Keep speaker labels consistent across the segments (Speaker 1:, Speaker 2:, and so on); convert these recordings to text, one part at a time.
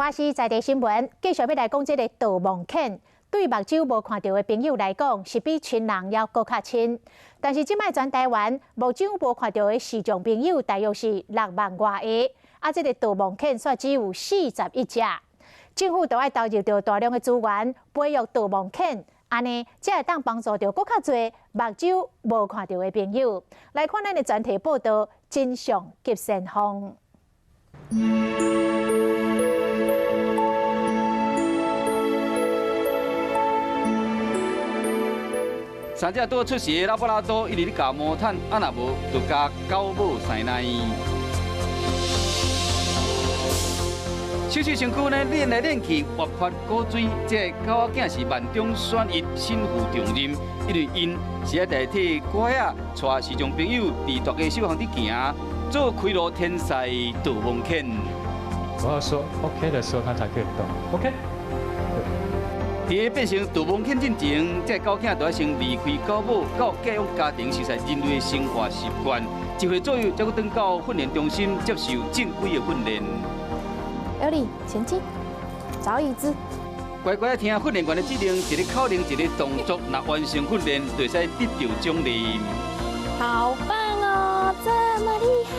Speaker 1: 我是在地新闻，继续要来讲这个导盲犬。对目睭无看到的朋友来讲，是比亲人要搁较亲。但是即摆全台湾目睭无看到的视障朋友大约是6万外个，啊，这个导盲犬却只有41只。政府都要投入到大量的资源培育导盲犬，安尼才会当帮助到搁较侪目睭无看到的朋友。来看咱的全题报道，真相急先锋。
Speaker 2: 三只多出世的拉布拉多，一直咧教毛毯，啊若无就加狗母生奶。手手身躯呢练来练去，活发果水。这狗仔囝是万中选一，身负重任，因为因是要代替乖仔，带视障朋友伫大家小巷伫行，做开路天才导盲犬。
Speaker 3: 我要说 OK 的时候，它才可以动。OK。
Speaker 2: 伫变成导盲犬进前，这狗囝就要先离开狗母，到寄养家庭熟悉人类的生活习惯。1岁左右，才去转到训练中心接受正规的训练。
Speaker 4: Ellie， 前进，找椅子。
Speaker 2: 乖乖听训练员的指令，一个口令，一个动作，若完成训练，就会使得到奖励。
Speaker 4: 好棒哦，这么厉害！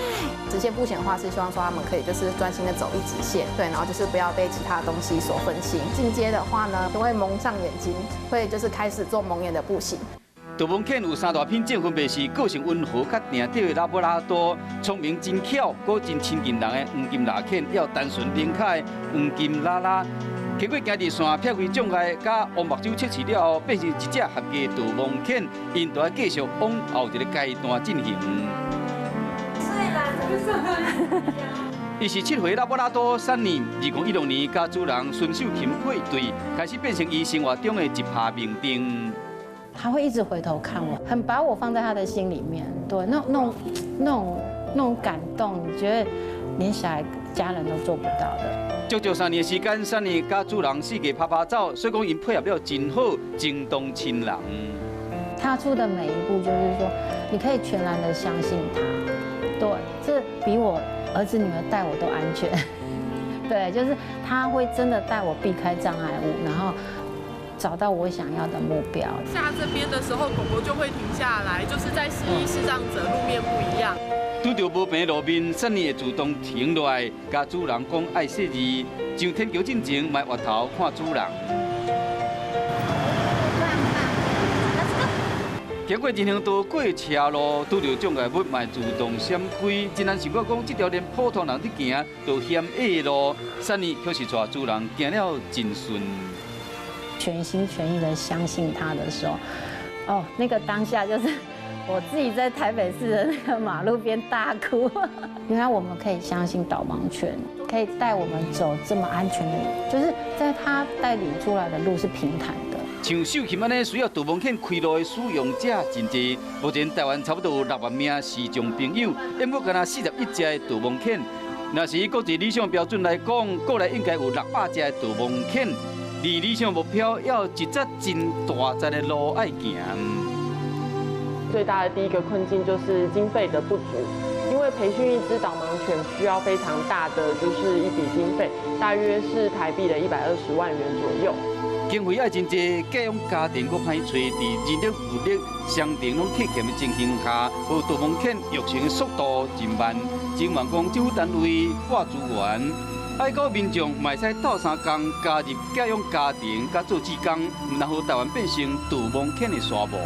Speaker 4: 直线步行的话，是希望说他们可以就是专心的走一直线，对，然后就是不要被其他东西所分心。进阶的话呢，就会蒙上眼睛，会就是开始做蒙眼的步行。
Speaker 2: 导盲犬有3大品种，分别是个性温和、较定调的拉布拉多，聪明真巧，果真亲近人的黄金拉犬，要单纯灵巧的黄金拉拉。经过行日线撇开障碍，甲往目睭测试了后，变成一只合格导盲犬，因就要继续往后一个阶段进行。伊是7岁拉布拉多3年，2016年甲主人孙秀琴配对，开始变成伊生活中的一趴明灯。
Speaker 5: 他会一直回头看我，很把我放在他的心里面。对，那种感动，你觉得连小孩、家人都做不到的。
Speaker 2: 足足3年的时间，3年甲主人4个拍照，所以讲因配合了真好，真动亲人。
Speaker 5: 踏出的每一步，就是说，你可以全然的相信他。对，这比我儿子女儿带我都安全。对，就是他会真的带我避开障碍物，然后找到我想要的目标。
Speaker 6: 下这边的时候，狗狗就会停下来，就是在示意视障者路面不一样。
Speaker 2: 拄到无平的路面，3年会主动停落来，甲主人讲爱说字，上天桥进前，卖额头看主人。经过人行道过车路，拄到障碍物，卖自动闪开。真难想到讲，这条连普通人伫行都险隘的路，3年却是带主人行了真顺。
Speaker 5: 全心全意的相信他的时候，哦，那个当下就是我自己在台北市的那个马路边大哭。原来我们可以相信导盲犬，可以带我们走这么安全的，就是在他带领出来的路是平坦的。
Speaker 2: 像秀琴安尼需要导盲犬开路的使用者真多，目前台湾差不多有6万名视障朋友，因过敢若41只的导盲犬。若是国际理想标准来讲，国内应该有600只的导盲犬。离理想目标要一只真大只的路要行。
Speaker 7: 最大的第一个困境就是经费的不足，因为培训一只导盲犬需要非常大的就是一笔经费，大约是台币的120万元左右。
Speaker 2: 经费要真济，寄养家庭佫歹找，伫人力物力相当拢欠欠的情形下，和导盲犬育成的速度真慢，真望讲政府单位拨资源。爱国民众嘛会使斗3工加入寄养家庭，甲做志工，然后台湾变成导盲犬的沙漠。